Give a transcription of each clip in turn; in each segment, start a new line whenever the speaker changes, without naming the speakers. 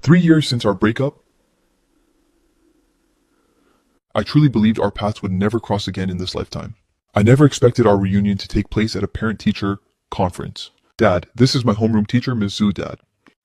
3 years since our breakup, I truly believed our paths would never cross again in this lifetime. I never expected our reunion to take place at a parent-teacher conference. Dad, this is my homeroom teacher, Ms. Zhu, Dad.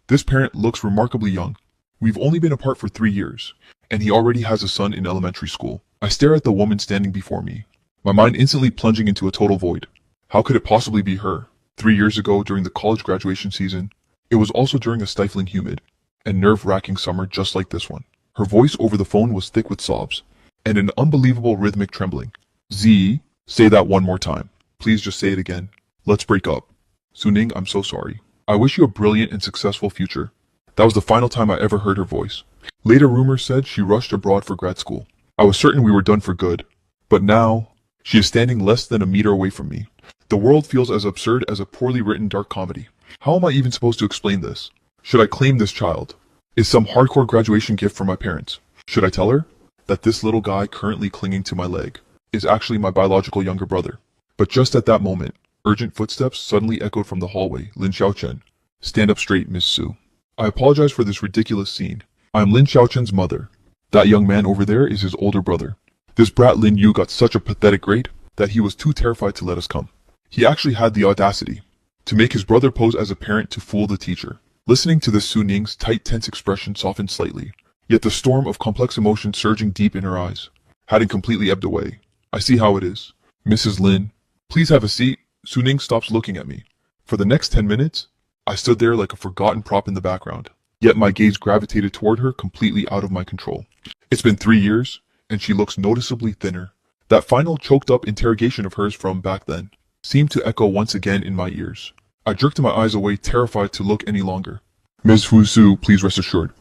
This parent looks remarkably young. We've only been apart for 3 years, and he already has a son in elementary school. I stare at the woman standing before me, my mind instantly plunging into a total void. How could it possibly be her? 3 years ago, during the college graduation season, it was also during a stifling humid and nerve-wracking summer just like this one. Her voice over the phone was thick with sobs, and an unbelievable rhythmic trembling. Z, say that one more time. Please just say it again. Let's break up. Suning, I'm so sorry. I wish you a brilliant and successful future. That was the final time I ever heard her voice. Later rumors said she rushed abroad for grad school. I was certain we were done for good. But now, she is standing less than a meter away from me. The world feels as absurd as a poorly written dark comedy. How am I even supposed to explain this? Should I claim this child? Is some hardcore graduation gift from my parents? Should I tell her that this little guy currently clinging to my leg is actually my biological younger brother? But just at that moment, urgent footsteps suddenly echoed from the hallway. Lin Xiaochen. Stand up straight, Miss Su. I apologize for this ridiculous scene. I am Lin Xiaochen's mother. That young man over there is his older brother. This brat Lin Yu got such a pathetic grade that he was too terrified to let us come. He actually had the audacity to make his brother pose as a parent to fool the teacher. Listening to this, Su Ning's tight, tense expression softened slightly, yet the storm of complex emotion surging deep in her eyes hadn't completely ebbed away. I see how it is. Mrs. Lin, please have a seat. Su Ning stops looking at me. For the next 10 minutes, I stood there like a forgotten prop in the background, yet my gaze gravitated toward her completely out of my control. It's been 3 years, and she looks noticeably thinner. That final choked-up interrogation of hers from back then seemed to echo once again in my ears. I jerked my eyes away, terrified to look any longer. Ms. Fusu, please rest assured.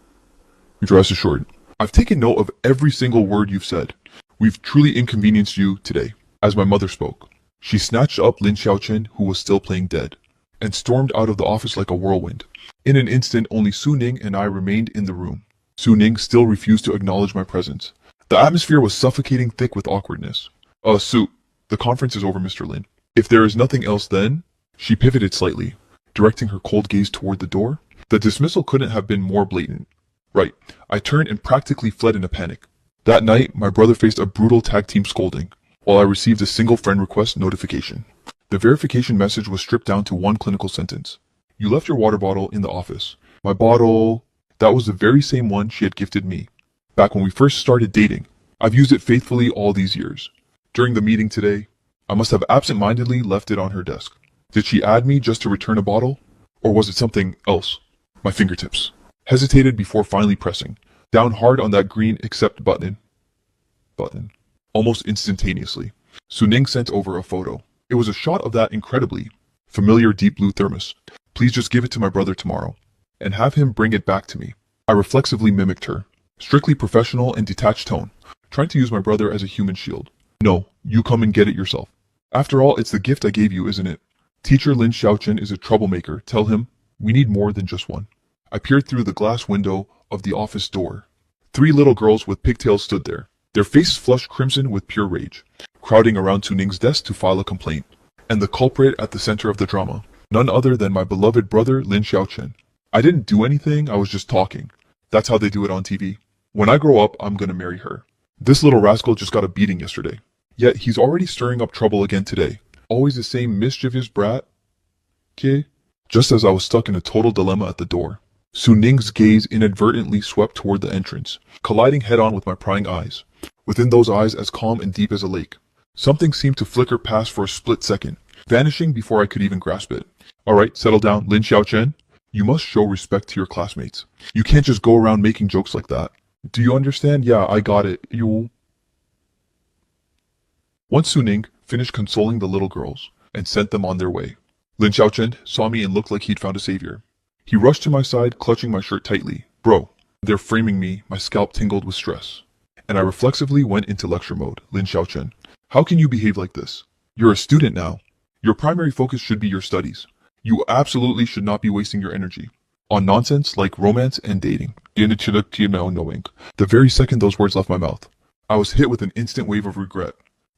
Rest assured. I've taken note of every single word you've said. We've truly inconvenienced you today. As my mother spoke, she snatched up Lin Xiaochen, who was still playing dead, and stormed out of the office like a whirlwind. In an instant, only Su Ning and I remained in the room. Su Ning still refused to acknowledge my presence. The atmosphere was suffocating thick with awkwardness. Su, the conference is over, Mr. Lin. If there is nothing else then... She pivoted slightly, directing her cold gaze toward the door. The dismissal couldn't have been more blatant. Right. I turned and practically fled in a panic. That night, my brother faced a brutal tag team scolding, while I received a single friend request notification. The verification message was stripped down to one clinical sentence. You left your water bottle in the office. My bottle... That was the very same one she had gifted me, back when we first started dating. I've used it faithfully all these years. During the meeting today, I must have absent-mindedly left it on her desk. Did she add me just to return a bottle? Or was it something else? My fingertips hesitated before finally pressing down hard on that green accept button. Almost instantaneously, Su Ning sent over a photo. It was a shot of that incredibly familiar deep blue thermos. Please just give it to my brother tomorrow, and have him bring it back to me. I reflexively mimicked her, strictly professional and detached tone, trying to use my brother as a human shield. No, you come and get it yourself. After all, it's the gift I gave you, isn't it? Teacher Lin Xiaochen is a troublemaker. Tell him we need more than just one. I peered through the glass window of the office door. 3 little girls with pigtails stood there, their faces flushed crimson with pure rage, crowding around Su Ning's desk to file a complaint. And the culprit at the center of the drama, none other than my beloved brother Lin Xiaochen. I didn't do anything, I was just talking. That's how they do it on TV. When I grow up, I'm gonna marry her. This little rascal just got a beating yesterday. Yet he's already stirring up trouble again today. Always the same mischievous brat. Okay. Just as I was stuck in a total dilemma at the door, Su Ning's gaze inadvertently swept toward the entrance, colliding head-on with my prying eyes. Within those eyes as calm and deep as a lake, something seemed to flicker past for a split second, vanishing before I could even grasp it. Alright, settle down, Lin Xiaochen. You must show respect to your classmates. You can't just go around making jokes like that. Do you understand? Yeah, I got it. Once Su Ning finished consoling the little girls and sent them on their way, Lin Xiaochen saw me and looked like he'd found a savior. He rushed to my side, clutching my shirt tightly. Bro, they're framing me. My scalp tingled with stress, and I reflexively went into lecture mode. Lin Xiaochen, how can you behave like this? You're a student now. Your primary focus should be your studies. You absolutely should not be wasting your energy on nonsense like romance and dating. The very second those words left my mouth, I was hit with an instant wave of regret.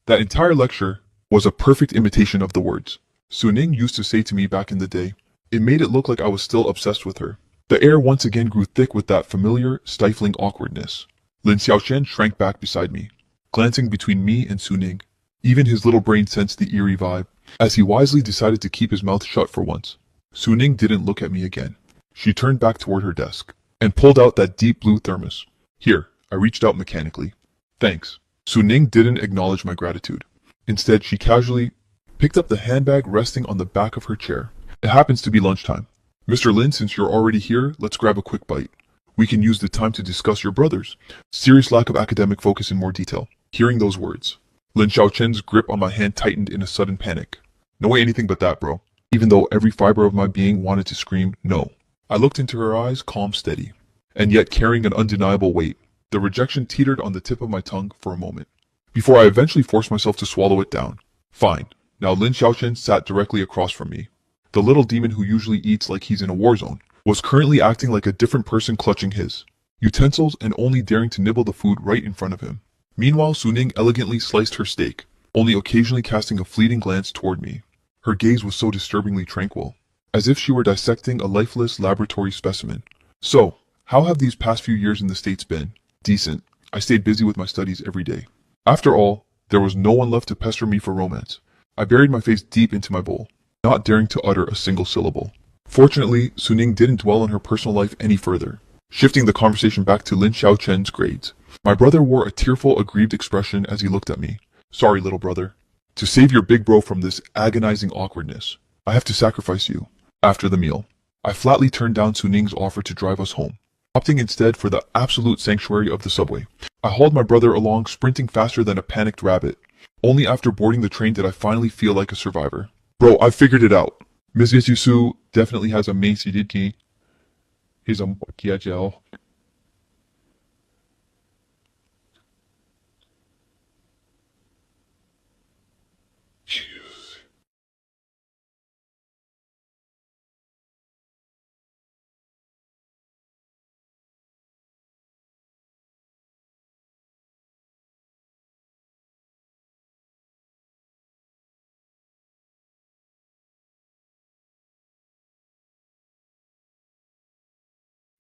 That entire lecture was a perfect imitation of the words Su Ning used to say to me back in the day. It made it look like I was still obsessed with her. The air once again grew thick with that familiar, stifling awkwardness. Lin Xiaochen shrank back beside me, glancing between me and Su Ning. Even his little brain sensed the eerie vibe, as he wisely decided to keep his mouth shut for once. Su Ning didn't look at me again. She turned back toward her desk, and pulled out that deep blue thermos. Here, I reached out mechanically. Thanks. Su Ning didn't acknowledge my gratitude. Instead, she casually picked up the handbag resting on the back of her chair. It happens to be lunchtime. Mr. Lin, since you're already here, let's grab a quick bite. We can use the time to discuss your brother's serious lack of academic focus in more detail. Hearing those words, Lin Xiaochen's grip on my hand tightened in a sudden panic. No way, anything but that, bro. Even though every fiber of my being wanted to scream, no. I looked into her eyes, calm, steady, and yet carrying an undeniable weight. The rejection teetered on the tip of my tongue for a moment, before I eventually forced myself to swallow it down. Fine. Now Lin Xiaochen sat directly across from me. The little demon who usually eats like he's in a war zone was currently acting like a different person, clutching his utensils and only daring to nibble the food right in front of him. Meanwhile, Su Ning elegantly sliced her steak, only occasionally casting a fleeting glance toward me. Her gaze was so disturbingly tranquil, as if she were dissecting a lifeless laboratory specimen. So, how have these past few years in the States been? Decent. I stayed busy with my studies every day. After all, there was no one left to pester me for romance. I buried my face deep into my bowl, not daring to utter a single syllable. Fortunately, Su Ning didn't dwell on her personal life any further, shifting the conversation back to Lin Xiaochen's grades. My brother wore a tearful, aggrieved expression as he looked at me. Sorry, little brother. To save your big bro from this agonizing awkwardness, I have to sacrifice you. After the meal, I flatly turned down Su Ning's offer to drive us home, opting instead for the absolute sanctuary of the subway. I hauled my brother along, sprinting faster than a panicked rabbit. Only after boarding the train did I finally feel like a survivor. Bro, I figured it out. Ms. Su definitely has a main CDT. He's a Kiajel.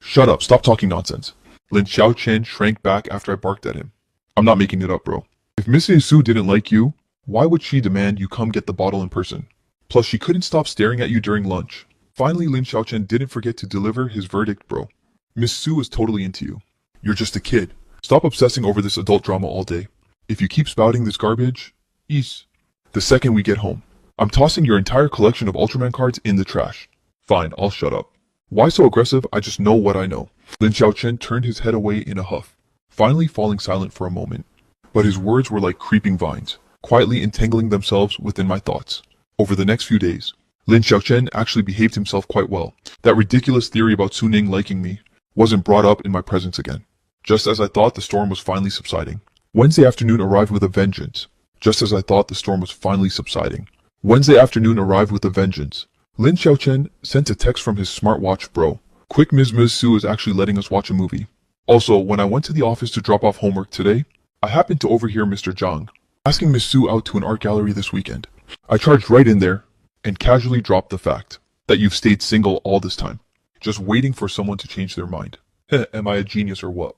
Shut up, stop talking nonsense. Lin Xiaochen shrank back after I barked at him. I'm not making it up, bro. If Mrs. Su didn't like you, why would she demand you come get the bottle in person? Plus, she couldn't stop staring at you during lunch. Finally, Lin Xiaochen didn't forget to deliver his verdict, bro. Miss Su is totally into you. You're just a kid. Stop obsessing over this adult drama all day. If you keep spouting this garbage, the second we get home, I'm tossing your entire collection of Ultraman cards in the trash. Fine, I'll shut up. Why so aggressive? I just know what I know. Lin Xiaochen turned his head away in a huff, finally falling silent for a moment. But his words were like creeping vines, quietly entangling themselves within my thoughts. Over the next few days, Lin Xiaochen actually behaved himself quite well. That ridiculous theory about Su Ning liking me wasn't brought up in my presence again. Just as I thought, the storm was finally subsiding. Wednesday afternoon arrived with a vengeance. Just as I thought, the storm was finally subsiding. Wednesday afternoon arrived with a vengeance. Lin Xiaochen sent a text from his smartwatch. Bro, quick, Ms. Su is actually letting us watch a movie. Also, when I went to the office to drop off homework today, I happened to overhear Mr. Zhang asking Miss Su out to an art gallery this weekend. I charged right in there and casually dropped the fact that you've stayed single all this time, just waiting for someone to change their mind. Heh, am I a genius or what?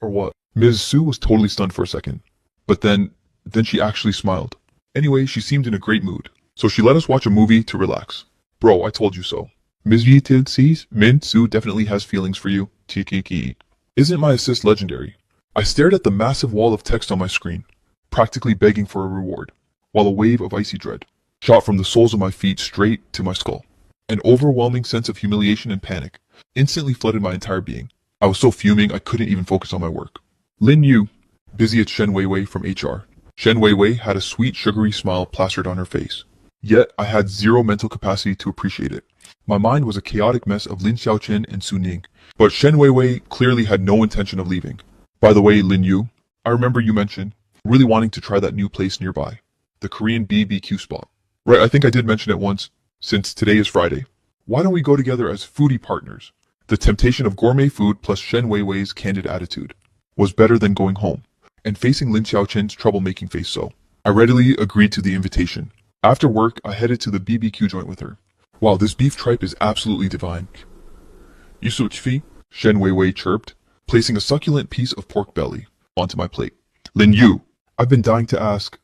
Or what? Ms. Su was totally stunned for a second, but then she actually smiled. Anyway, she seemed in a great mood, so she let us watch a movie to relax. Bro, I told you so. Ms. Vitelsis, Min Su definitely has feelings for you. Tiki. Isn't my assist legendary? I stared at the massive wall of text on my screen, practically begging for a reward, while a wave of icy dread shot from the soles of my feet straight to my skull. An overwhelming sense of humiliation and panic instantly flooded my entire being. I was so fuming I couldn't even focus on my work. Lin Yu, busy at Shen Weiwei from HR. Shen Weiwei had a sweet, sugary smile plastered on her face. Yet, I had zero mental capacity to appreciate it. My mind was a chaotic mess of Lin Xiaochen and Su Ning, but Shen Weiwei clearly had no intention of leaving. By the way, Lin Yu, I remember you mentioned really wanting to try that new place nearby, the Korean BBQ spot. Right, I think I did mention it once, since today is Friday. Why don't we go together as foodie partners? The temptation of gourmet food plus Shen Weiwei's candid attitude was better than going home and facing Lin Xiaochen's troublemaking face, so I readily agreed to the invitation. After work, I headed to the BBQ joint with her. Wow, this beef tripe is absolutely divine. Yusuchfi, Shen Weiwei chirped, placing a succulent piece of pork belly onto my plate. Lin Yu, I've been dying to ask,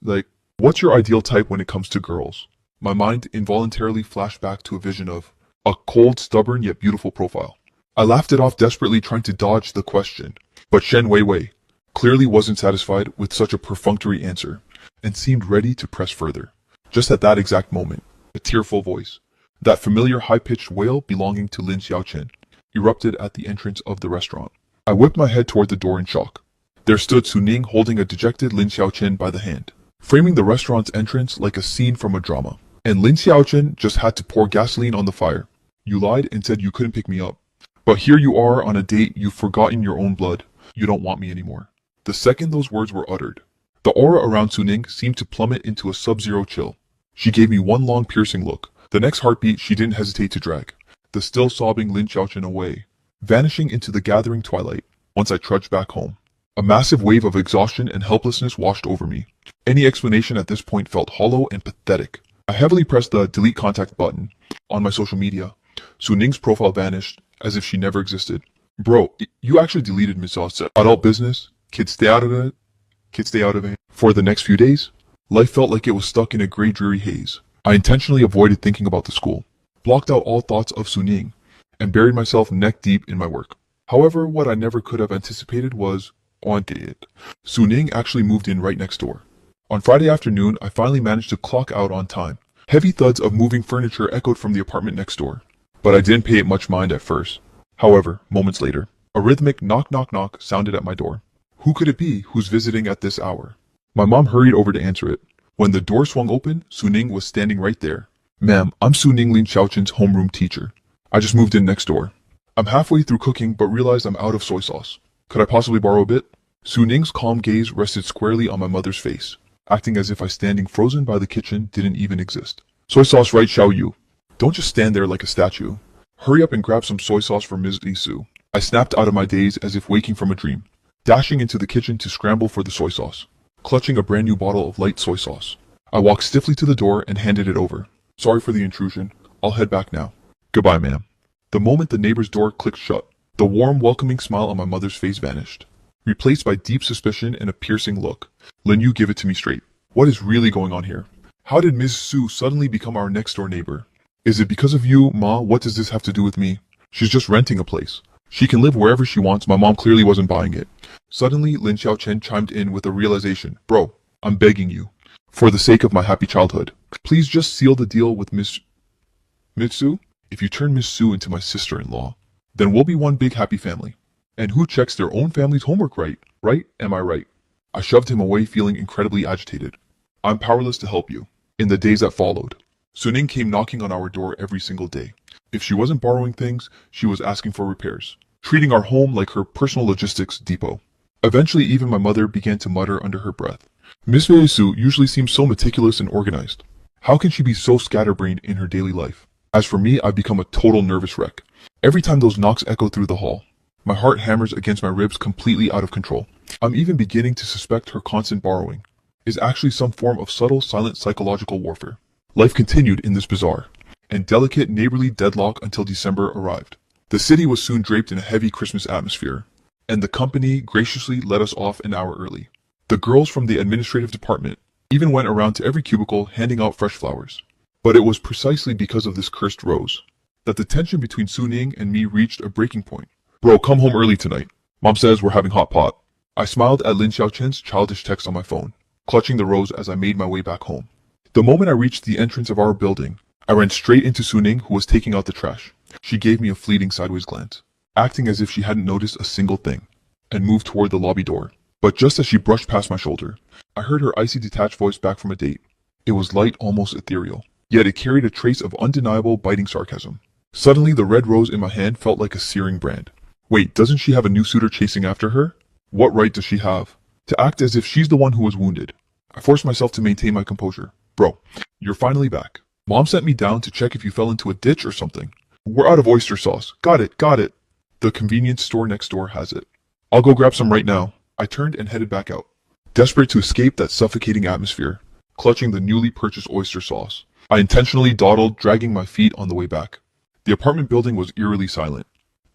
what's your ideal type when it comes to girls? My mind involuntarily flashed back to a vision of a cold, stubborn, yet beautiful profile. I laughed it off, desperately trying to dodge the question, but Shen Weiwei clearly wasn't satisfied with such a perfunctory answer and seemed ready to press further. Just at that exact moment, a tearful voice, that familiar high-pitched wail belonging to Lin Xiaochen, erupted at the entrance of the restaurant. I whipped my head toward the door in shock. There stood Su Ning holding a dejected Lin Xiaochen by the hand, framing the restaurant's entrance like a scene from a drama. And Lin Xiaochen just had to pour gasoline on the fire. You lied and said you couldn't pick me up. But here you are on a date, you've forgotten your own blood. You don't want me anymore. The second those words were uttered, the aura around Su Ning seemed to plummet into a sub-zero chill. She gave me one long piercing look. The next heartbeat she didn't hesitate to drag, the still sobbing Lin Xiaochen away, vanishing into the gathering twilight once I trudged back home. A massive wave of exhaustion and helplessness washed over me. Any explanation at this point felt hollow and pathetic. I heavily pressed the delete contact button on my social media. Su Ning's profile vanished as if she never existed. Bro, you actually deleted Ms. Zha's adult business? Kids stay out of it? Kids stay out of it. For the next few days, life felt like it was stuck in a gray, dreary haze. I intentionally avoided thinking about the school, blocked out all thoughts of Su Ning, and buried myself neck deep in my work. However, what I never could have anticipated was, Su Ning actually moved in right next door. On Friday afternoon, I finally managed to clock out on time. Heavy thuds of moving furniture echoed from the apartment next door, but I didn't pay it much mind at first. However, moments later, a rhythmic knock knock knock sounded at my door. Who could it be who's visiting at this hour? My mom hurried over to answer it. When the door swung open, Su Ning was standing right there. Ma'am, I'm Su Ning, Lin Xiaochen's homeroom teacher. I just moved in next door. I'm halfway through cooking but realized I'm out of soy sauce. Could I possibly borrow a bit? Su Ning's calm gaze rested squarely on my mother's face, acting as if I standing frozen by the kitchen didn't even exist. Soy sauce right, Xiao Yu. Don't just stand there like a statue. Hurry up and grab some soy sauce for Ms. Lisu. I snapped out of my daze as if waking from a dream, dashing into the kitchen to scramble for the soy sauce, clutching a brand new bottle of light soy sauce. I walked stiffly to the door and handed it over. Sorry for the intrusion. I'll head back now. Goodbye, ma'am. The moment the neighbor's door clicked shut, the warm, welcoming smile on my mother's face vanished, replaced by deep suspicion and a piercing look. Lin Yu, give it to me straight. What is really going on here? How did Ms. Su suddenly become our next-door neighbor? Is it because of you, Ma? What does this have to do with me? She's just renting a place. She can live wherever she wants. My mom clearly wasn't buying it. Suddenly, Lin Xiaochen chimed in with a realization. Bro, I'm begging you, for the sake of my happy childhood, please just seal the deal with Ms. Su? If you turn Ms. Su into my sister-in-law, then we'll be one big happy family. And who checks their own family's homework right? Right? Am I right? I shoved him away, feeling incredibly agitated. I'm powerless to help you. In the days that followed, Su Ning came knocking on our door every single day. If she wasn't borrowing things, she was asking for repairs, treating our home like her personal logistics depot. Eventually, even my mother began to mutter under her breath. Miss Su usually seems so meticulous and organized. How can she be so scatterbrained in her daily life? As for me, I've become a total nervous wreck. Every time those knocks echo through the hall, my heart hammers against my ribs, completely out of control. I'm even beginning to suspect her constant borrowing is actually some form of subtle, silent psychological warfare. Life continued in this bizarre and delicate neighborly deadlock until December arrived. The city was soon draped in a heavy Christmas atmosphere, and the company graciously let us off an hour early. The girls from the administrative department even went around to every cubicle handing out fresh flowers. But it was precisely because of this cursed rose that the tension between Su Ning and me reached a breaking point. Bro, come home early tonight. Mom says we're having hot pot. I smiled at Lin Xiaochen's childish text on my phone, clutching the rose as I made my way back home. The moment I reached the entrance of our building, I ran straight into Su Ning, who was taking out the trash. She gave me a fleeting sideways glance, acting as if she hadn't noticed a single thing, and moved toward the lobby door. But just as she brushed past my shoulder, I heard her icy detached voice back from a date. It was light, almost ethereal, yet it carried a trace of undeniable biting sarcasm. Suddenly, the red rose in my hand felt like a searing brand. Wait, doesn't she have a new suitor chasing after her? What right does she have to act as if she's the one who was wounded? I forced myself to maintain my composure. Bro, you're finally back. Mom sent me down to check if you fell into a ditch or something. We're out of oyster sauce. Got it. The convenience store next door has it. I'll go grab some right now. I turned and headed back out, desperate to escape that suffocating atmosphere, clutching the newly purchased oyster sauce. I intentionally dawdled, dragging my feet on the way back. The apartment building was eerily silent.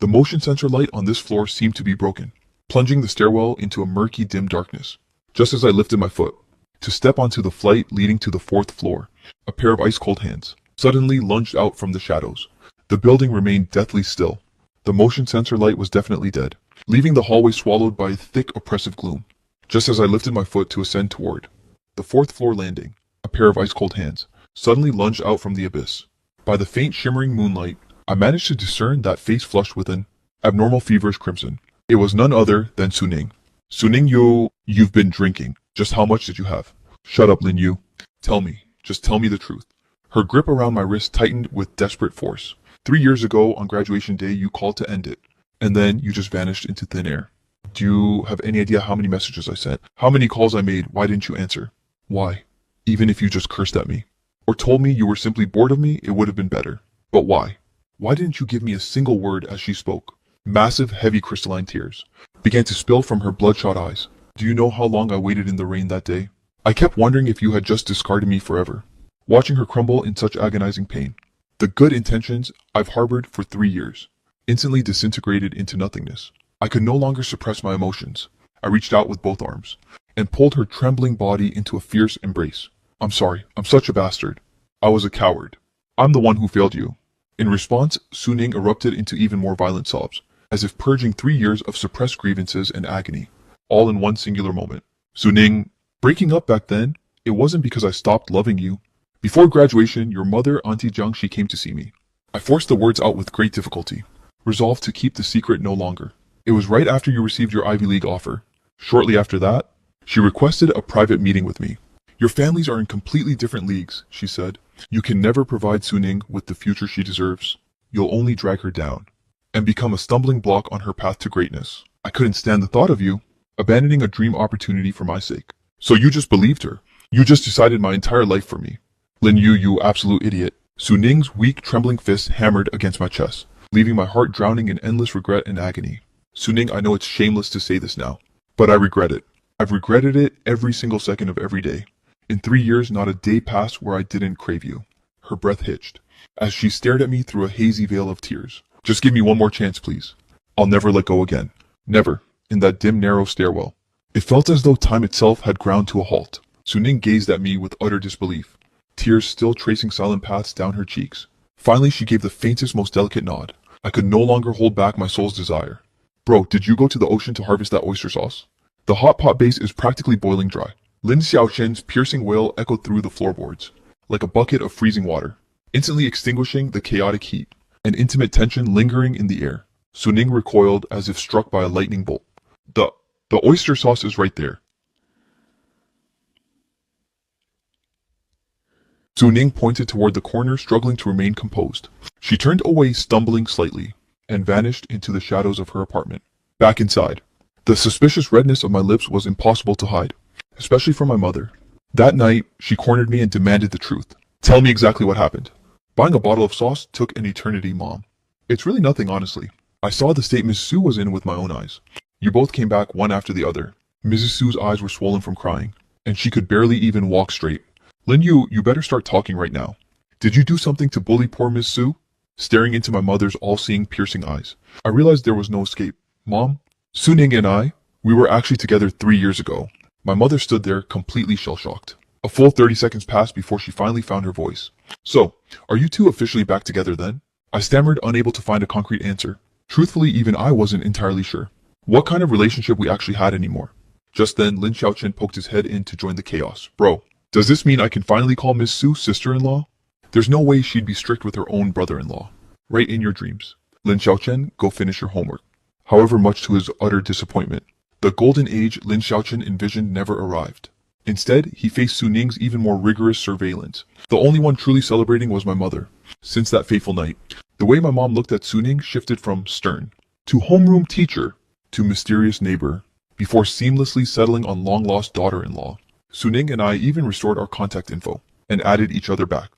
The motion sensor light on this floor seemed to be broken, plunging the stairwell into a murky, dim darkness. Just as I lifted my foot to step onto the flight leading to the 4th floor, a pair of ice-cold hands suddenly lunged out from the shadows. The building remained deathly still. The motion sensor light was definitely dead, leaving the hallway swallowed by a thick, oppressive gloom. Just as I lifted my foot to ascend toward the 4th floor landing, a pair of ice-cold hands suddenly lunged out from the abyss. By the faint shimmering moonlight, I managed to discern that face flushed with an abnormal feverish crimson. It was none other than Suning. Suning, you've been drinking. Just how much did you have? Shut up, Lin Yu. Tell me. Just tell me the truth. Her grip around my wrist tightened with desperate force. 3 years ago, on graduation day, you called to end it. And then you just vanished into thin air. Do you have any idea how many messages I sent? How many calls I made? Why didn't you answer? Why? Even if you just cursed at me. Or told me you were simply bored of me, it would have been better. But why? Why didn't you give me a single word as she spoke? Massive, heavy crystalline tears began to spill from her bloodshot eyes. Do you know how long I waited in the rain that day? I kept wondering if you had just discarded me forever. Watching her crumble in such agonizing pain. The good intentions I've harbored for 3 years instantly disintegrated into nothingness. I could no longer suppress my emotions. I reached out with both arms and pulled her trembling body into a fierce embrace. I'm sorry. I'm such a bastard. I was a coward. I'm the one who failed you. In response, Suning erupted into even more violent sobs, as if purging 3 years of suppressed grievances and agony, all in one singular moment. Suning, breaking up back then, it wasn't because I stopped loving you. Before graduation, your mother, Auntie Jiang, she came to see me. I forced the words out with great difficulty, resolved to keep the secret no longer. It was right after you received your Ivy League offer. Shortly after that, she requested a private meeting with me. Your families are in completely different leagues, she said. You can never provide Suning with the future she deserves. You'll only drag her down and become a stumbling block on her path to greatness. I couldn't stand the thought of you abandoning a dream opportunity for my sake. So you just believed her. You just decided my entire life for me. Lin Yu, you absolute idiot. Suning's weak, trembling fist hammered against my chest, leaving my heart drowning in endless regret and agony. Suning, I know it's shameless to say this now, but I regret it. I've regretted it every single second of every day. In 3 years, not a day passed where I didn't crave you. Her breath hitched, as she stared at me through a hazy veil of tears. Just give me one more chance, please. I'll never let go again. Never. In that dim, narrow stairwell. It felt as though time itself had ground to a halt. Suning gazed at me with utter disbelief, tears still tracing silent paths down her cheeks. Finally, she gave the faintest, most delicate nod. I could no longer hold back my soul's desire. Bro, did you go to the ocean to harvest that oyster sauce? The hot pot base is practically boiling dry. Lin Xiaoqin's piercing wail echoed through the floorboards, like a bucket of freezing water, instantly extinguishing the chaotic heat, an intimate tension lingering in the air. Suning recoiled as if struck by a lightning bolt. The oyster sauce is right there. Suning pointed toward the corner, struggling to remain composed. She turned away, stumbling slightly, and vanished into the shadows of her apartment. Back inside, the suspicious redness of my lips was impossible to hide, especially from my mother. That night, she cornered me and demanded the truth. Tell me exactly what happened. Buying a bottle of sauce took an eternity, Mom. It's really nothing, honestly. I saw the state Miss Su was in with my own eyes. You both came back one after the other. Mrs. Su's eyes were swollen from crying, and she could barely even walk straight. Lin Yu, you better start talking right now. Did you do something to bully poor Miss Su? Staring into my mother's all-seeing, piercing eyes, I realized there was no escape. Mom, Suning and I, we were actually together 3 years ago. My mother stood there, completely shell-shocked. A full 30 seconds passed before she finally found her voice. So, are you two officially back together then? I stammered, unable to find a concrete answer. Truthfully, even I wasn't entirely sure what kind of relationship we actually had anymore. Just then, Lin Xiaoqin poked his head in to join the chaos. Bro, does this mean I can finally call Miss Su sister-in-law? There's no way she'd be strict with her own brother-in-law. Right in your dreams. Lin Xiaoqin, go finish your homework. However, much to his utter disappointment, the golden age Lin Xiaoqin envisioned never arrived. Instead, he faced Suning's even more rigorous surveillance. The only one truly celebrating was my mother. Since that fateful night, the way my mom looked at Suning shifted from stern to homeroom teacher to mysterious neighbor, before seamlessly settling on long-lost daughter-in-law. Suning and I even restored our contact info and added each other back.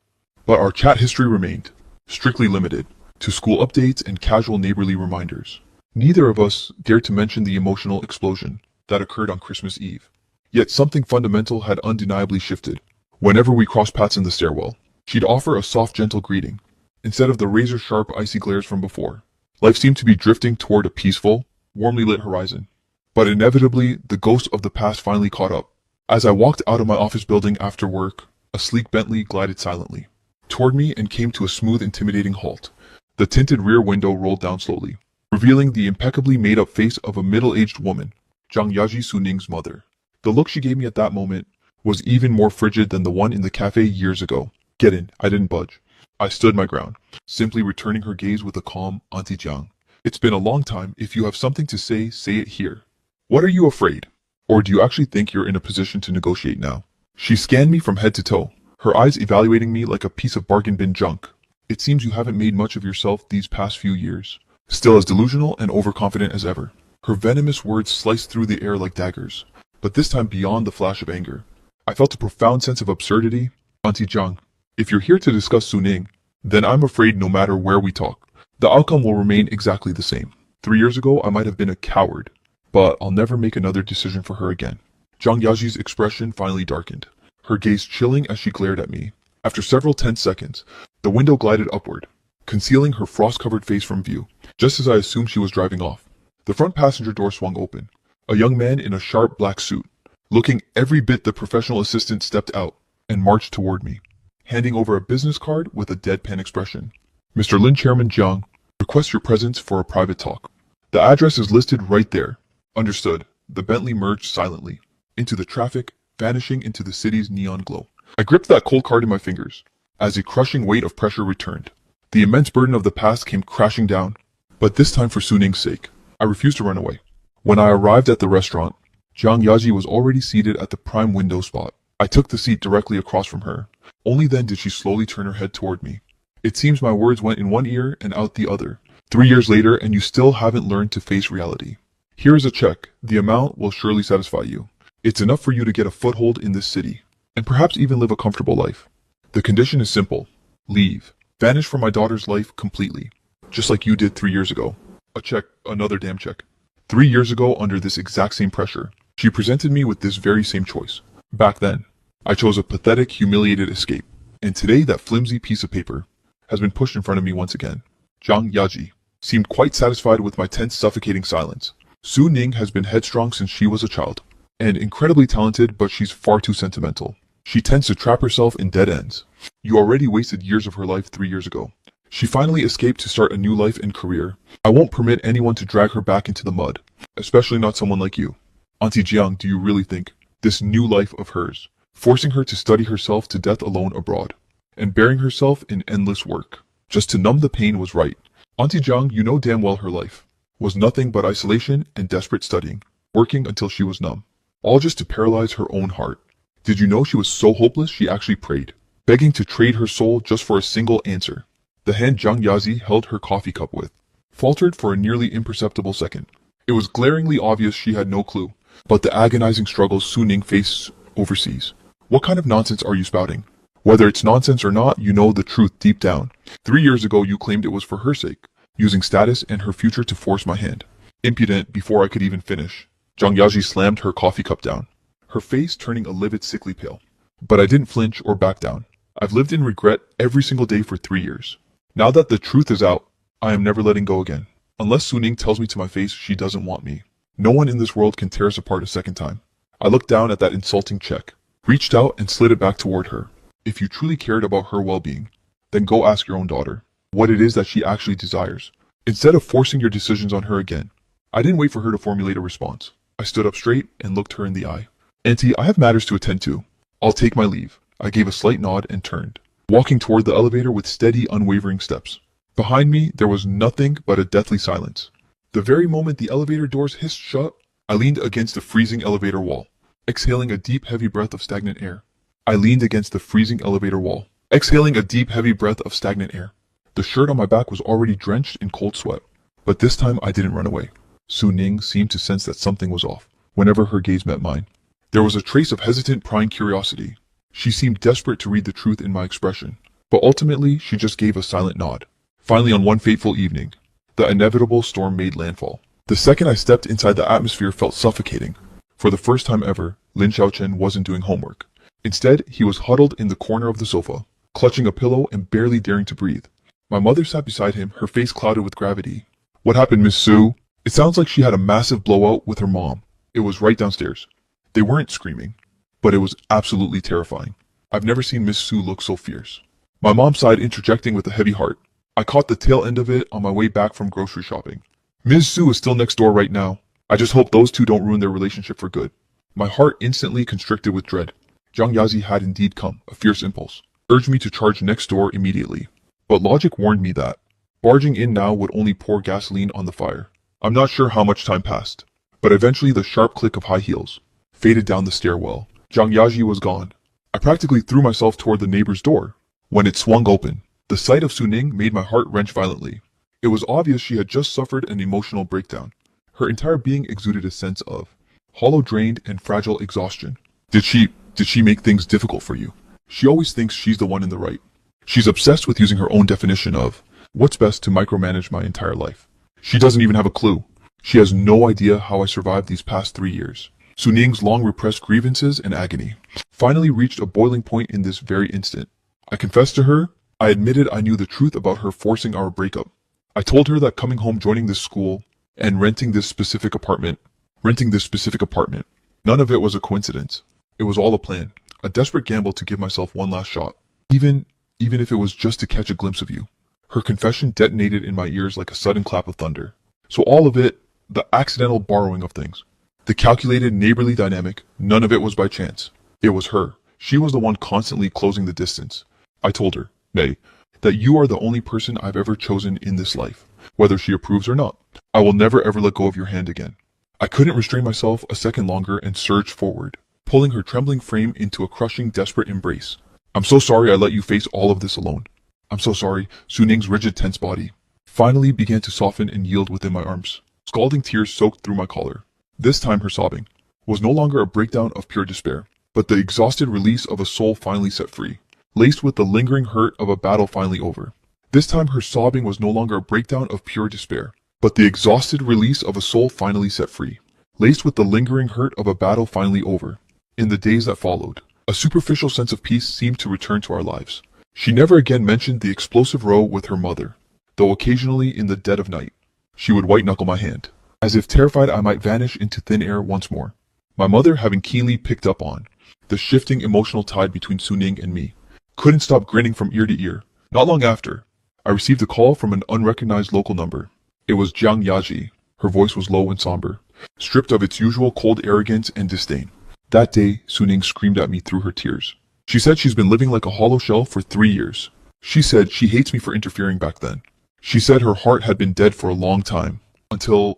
But our chat history remained, strictly limited to school updates and casual neighborly reminders. Neither of us dared to mention the emotional explosion that occurred on Christmas Eve. Yet something fundamental had undeniably shifted. Whenever we crossed paths in the stairwell, she'd offer a soft, gentle greeting, instead of the razor-sharp, icy glares from before. Life seemed to be drifting toward a peaceful, warmly lit horizon. But inevitably, the ghost of the past finally caught up. As I walked out of my office building after work, a sleek Bentley glided silently toward me and came to a smooth, intimidating halt. The tinted rear window rolled down slowly, revealing the impeccably made-up face of a middle-aged woman, Zhang Yaji Suning's mother. The look she gave me at that moment was even more frigid than the one in the cafe years ago. Get in, I didn't budge. I stood my ground, simply returning her gaze with a calm, Auntie Jiang. It's been a long time. If you have something to say it here. What are you afraid? Or do you actually think you're in a position to negotiate now? She scanned me from head to toe, her eyes evaluating me like a piece of bargain bin junk. It seems you haven't made much of yourself these past few years. Still as delusional and overconfident as ever. Her venomous words sliced through the air like daggers, but this time beyond the flash of anger. I felt a profound sense of absurdity. Auntie Jiang, if you're here to discuss Suning, then I'm afraid no matter where we talk, the outcome will remain exactly the same. 3 years ago, I might have been a coward, but I'll never make another decision for her again. Zhang Yaji's expression finally darkened, her gaze chilling as she glared at me. After several tense seconds, the window glided upward, concealing her frost-covered face from view, just as I assumed she was driving off. The front passenger door swung open. A young man in a sharp black suit, looking every bit the professional assistant, stepped out and marched toward me, handing over a business card with a deadpan expression. Mr. Lin Chairman Jiang, request your presence for a private talk. The address is listed right there. Understood. The Bentley merged silently into the traffic, vanishing into the city's neon glow. I gripped that cold card in my fingers as a crushing weight of pressure returned. The immense burden of the past came crashing down, but this time for Suning's sake. I refused to run away. When I arrived at the restaurant, Zhang Yaji was already seated at the prime window spot. I took the seat directly across from her. Only then did she slowly turn her head toward me. It seems my words went in one ear and out the other. 3 years later, and you still haven't learned to face reality. Here is a check. The amount will surely satisfy you. It's enough for you to get a foothold in this city, and perhaps even live a comfortable life. The condition is simple. Leave. Vanish from my daughter's life completely. Just like you did 3 years ago. A check, another damn check. 3 years ago, under this exact same pressure, she presented me with this very same choice. Back then, I chose a pathetic, humiliated escape. And today, that flimsy piece of paper has been pushed in front of me once again. Zhang Yaji seemed quite satisfied with my tense, suffocating silence. Su Ning has been headstrong since she was a child, and incredibly talented, but she's far too sentimental. She tends to trap herself in dead ends. You already wasted years of her life 3 years ago. She finally escaped to start a new life and career. I won't permit anyone to drag her back into the mud, especially not someone like you. Auntie Jiang, do you really think this new life of hers, forcing her to study herself to death alone abroad, and burying herself in endless work, just to numb the pain, was right? Auntie Jiang, you know damn well her life was nothing but isolation and desperate studying, working until she was numb, all just to paralyze her own heart. Did you know she was so hopeless she actually prayed, begging to trade her soul just for a single answer? The hand Zhang Yaji held her coffee cup with faltered for a nearly imperceptible second. It was glaringly obvious she had no clue, but the agonizing struggles Su Ning faced overseas. What kind of nonsense are you spouting? Whether it's nonsense or not, you know the truth deep down. 3 years ago you claimed it was for her sake, using status and her future to force my hand. Impudent. Before I could even finish, Zhang Yaji slammed her coffee cup down, her face turning a livid, sickly pale. But I didn't flinch or back down. I've lived in regret every single day for 3 years. Now that the truth is out, I am never letting go again. Unless Su Ning tells me to my face she doesn't want me, no one in this world can tear us apart a second time. I looked down at that insulting check, reached out and slid it back toward her. If you truly cared about her well-being, then go ask your own daughter what it is that she actually desires, instead of forcing your decisions on her again. I didn't wait for her to formulate a response. I stood up straight and looked her in the eye. Auntie, I have matters to attend to. I'll take my leave. I gave a slight nod and turned, walking toward the elevator with steady, unwavering steps. Behind me, there was nothing but a deathly silence. The very moment the elevator doors hissed shut, I leaned against the freezing elevator wall, exhaling a deep, heavy breath of stagnant air. I leaned against the freezing elevator wall, exhaling a deep, heavy breath of stagnant air. The shirt on my back was already drenched in cold sweat, but this time I didn't run away. Su Ning seemed to sense that something was off whenever her gaze met mine. There was a trace of hesitant, prying curiosity. She seemed desperate to read the truth in my expression, but ultimately she just gave a silent nod. Finally, on one fateful evening, the inevitable storm made landfall. The second I stepped inside, the atmosphere felt suffocating. For the first time ever, Lin Xiaochen wasn't doing homework. Instead, he was huddled in the corner of the sofa, clutching a pillow and barely daring to breathe. My mother sat beside him, her face clouded with gravity. What happened, Miss Su? It sounds like she had a massive blowout with her mom. It was right downstairs. They weren't screaming, but it was absolutely terrifying. I've never seen Miss Su look so fierce. My mom sighed, interjecting with a heavy heart. I caught the tail end of it on my way back from grocery shopping. Ms. Su is still next door right now. I just hope those two don't ruin their relationship for good. My heart instantly constricted with dread. Jiang Yazi had indeed come, a fierce impulse, urged me to charge next door immediately. But logic warned me that barging in now would only pour gasoline on the fire. I'm not sure how much time passed, but eventually the sharp click of high heels faded down the stairwell. Jiang Yaji was gone. I practically threw myself toward the neighbor's door. When it swung open, the sight of Suning made my heart wrench violently. It was obvious she had just suffered an emotional breakdown. Her entire being exuded a sense of hollow, drained, and fragile exhaustion. Did she make things difficult for you? She always thinks she's the one in the right. She's obsessed with using her own definition of what's best to micromanage my entire life. She doesn't even have a clue. She has no idea how I survived these past 3 years. Suning's long repressed grievances and agony finally reached a boiling point in this very instant. I confessed to her. I admitted I knew the truth about her forcing our breakup. I told her that coming home, joining this school, and renting this specific apartment, none of it was a coincidence. It was all a plan, a desperate gamble to give myself one last shot, even if it was just to catch a glimpse of you. Her confession detonated in my ears like a sudden clap of thunder. So all of it, the accidental borrowing of things, the calculated neighborly dynamic, none of it was by chance. It was her. She was the one constantly closing the distance. I told her, May, that you are the only person I've ever chosen in this life, whether she approves or not. I will never ever let go of your hand again. I couldn't restrain myself a second longer and surged forward, pulling her trembling frame into a crushing, desperate embrace. I'm so sorry I let you face all of this alone. I'm so sorry. Suning's rigid, tense body finally began to soften and yield within my arms. Scalding tears soaked through my collar. This time her sobbing was no longer a breakdown of pure despair, but the exhausted release of a soul finally set free, laced with the lingering hurt of a battle finally over. This time her sobbing was no longer a breakdown of pure despair, but the exhausted release of a soul finally set free, laced with the lingering hurt of a battle finally over. In the days that followed, a superficial sense of peace seemed to return to our lives. She never again mentioned the explosive row with her mother, though occasionally in the dead of night, she would white-knuckle my hand, as if terrified I might vanish into thin air once more. My mother, having keenly picked up on the shifting emotional tide between Suning and me, couldn't stop grinning from ear to ear. Not long after, I received a call from an unrecognized local number. It was Jiang Yaji. Her voice was low and somber, stripped of its usual cold arrogance and disdain. That day, Suning screamed at me through her tears. She said she's been living like a hollow shell for 3 years. She said she hates me for interfering back then. She said her heart had been dead for a long time, until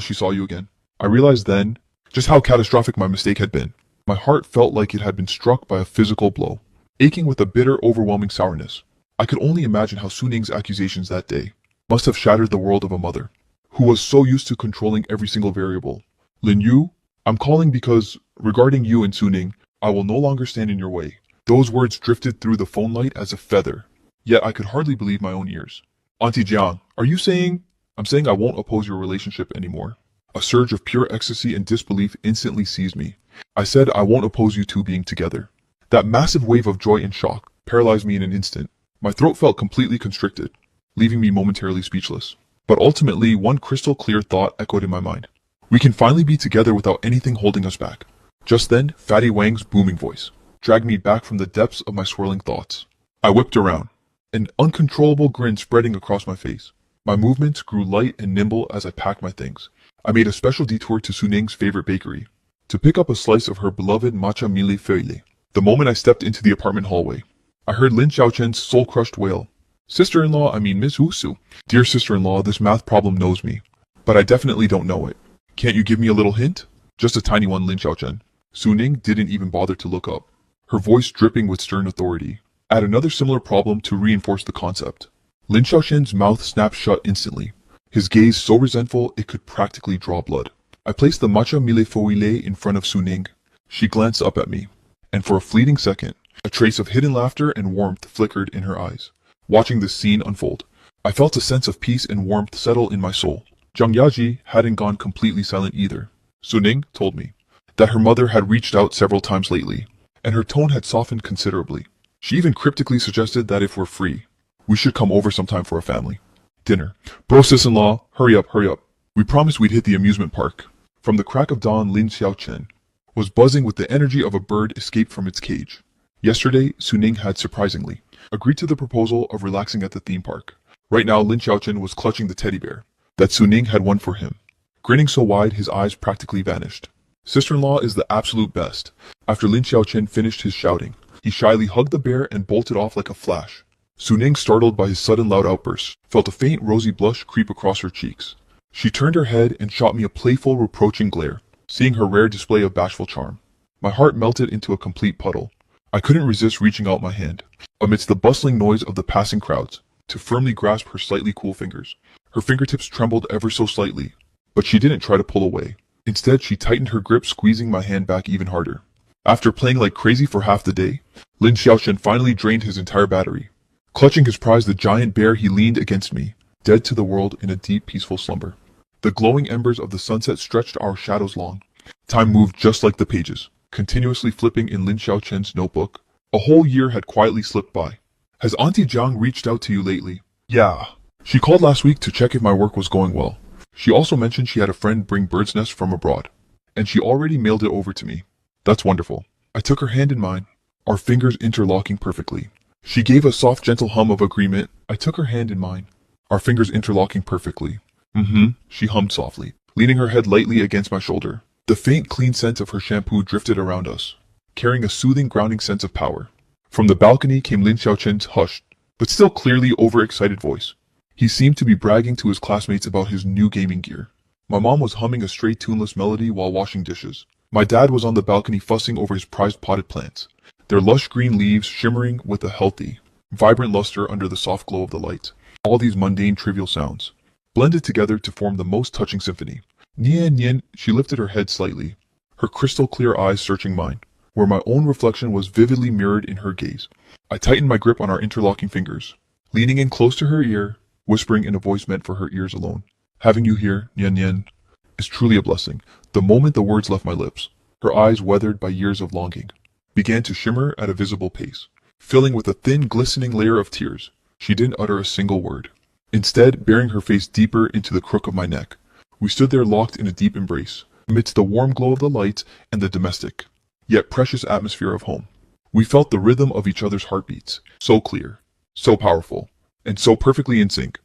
she saw you again. I realized then just how catastrophic my mistake had been. My heart felt like it had been struck by a physical blow, aching with a bitter, overwhelming sourness. I could only imagine how Suning's accusations that day must have shattered the world of a mother, who was so used to controlling every single variable. Lin Yu, I'm calling because, regarding you and Suning, I will no longer stand in your way. Those words drifted through the phone light as a feather, yet I could hardly believe my own ears. Auntie Jiang, are you saying? I'm saying I won't oppose your relationship anymore. A surge of pure ecstasy and disbelief instantly seized me. I said I won't oppose you two being together. That massive wave of joy and shock paralyzed me in an instant. My throat felt completely constricted, leaving me momentarily speechless. But ultimately, one crystal clear thought echoed in my mind. We can finally be together without anything holding us back. Just then, Fatty Wang's booming voice dragged me back from the depths of my swirling thoughts. I whipped around, an uncontrollable grin spreading across my face. My movements grew light and nimble as I packed my things. I made a special detour to Suning's favorite bakery to pick up a slice of her beloved matcha millefeuille. The moment I stepped into the apartment hallway, I heard Lin Xiaochen's soul-crushed wail. Sister-in-law, I mean Miss Wusu. Dear sister-in-law, this math problem knows me, but I definitely don't know it. Can't you give me a little hint? Just a tiny one, Lin Xiaochen. Suning didn't even bother to look up, her voice dripping with stern authority. Add another similar problem to reinforce the concept. Lin Xiaoshen's mouth snapped shut instantly, his gaze so resentful it could practically draw blood. I placed the matcha millefeuille in front of Suning. She glanced up at me, and for a fleeting second, a trace of hidden laughter and warmth flickered in her eyes. Watching this scene unfold, I felt a sense of peace and warmth settle in my soul. Jiang Yaji hadn't gone completely silent either. Suning told me that her mother had reached out several times lately, and her tone had softened considerably. She even cryptically suggested that if we're free, we should come over sometime for a family Dinner. Bro, sis-in-law, hurry up, hurry up. We promised we'd hit the amusement park. From the crack of dawn, Lin Xiaochen was buzzing with the energy of a bird escaped from its cage. Yesterday, Suning had surprisingly agreed to the proposal of relaxing at the theme park. Right now, Lin Xiaochen was clutching the teddy bear that Suning had won for him. Grinning so wide, his eyes practically vanished. Sister-in-law is the absolute best. After Lin Xiaochen finished his shouting, he shyly hugged the bear and bolted off like a flash. Suning, startled by his sudden loud outburst, felt a faint rosy blush creep across her cheeks. She turned her head and shot me a playful, reproaching glare, seeing her rare display of bashful charm. My heart melted into a complete puddle. I couldn't resist reaching out my hand, amidst the bustling noise of the passing crowds, to firmly grasp her slightly cool fingers. Her fingertips trembled ever so slightly, but she didn't try to pull away. Instead, she tightened her grip, squeezing my hand back even harder. After playing like crazy for half the day, Lin Xiaochen finally drained his entire battery. Clutching his prize, the giant bear, he leaned against me, dead to the world in a deep, peaceful slumber. The glowing embers of the sunset stretched our shadows long. Time moved just like the pages, continuously flipping in Lin Xiaochen's notebook. A whole year had quietly slipped by. Has Auntie Jiang reached out to you lately? Yeah. She called last week to check if my work was going well. She also mentioned she had a friend bring bird's nest from abroad, and she already mailed it over to me. That's wonderful. I took her hand in mine, our fingers interlocking perfectly. She gave a soft, gentle hum of agreement. I took her hand in mine, our fingers interlocking perfectly. She hummed softly, leaning her head lightly against my shoulder. The faint, clean scent of her shampoo drifted around us, carrying a soothing, grounding sense of power. From the balcony came Lin Xiaochen's hushed, but still clearly overexcited voice. He seemed to be bragging to his classmates about his new gaming gear. My mom was humming a stray tuneless melody while washing dishes. My dad was on the balcony fussing over his prized potted plants, their lush green leaves shimmering with a healthy, vibrant luster under the soft glow of the light. All these mundane, trivial sounds blended together to form the most touching symphony. Nian Nian, she lifted her head slightly, her crystal clear eyes searching mine, where my own reflection was vividly mirrored in her gaze. I tightened my grip on our interlocking fingers, leaning in close to her ear, whispering in a voice meant for her ears alone. Having you here, Nian Nian, is truly a blessing. The moment the words left my lips, her eyes, weathered by years of longing, began to shimmer at a visible pace, filling with a thin, glistening layer of tears. She didn't utter a single word. Instead, burying her face deeper into the crook of my neck, we stood there locked in a deep embrace, amidst the warm glow of the light and the domestic, yet precious atmosphere of home. We felt the rhythm of each other's heartbeats, so clear, so powerful, and so perfectly in sync.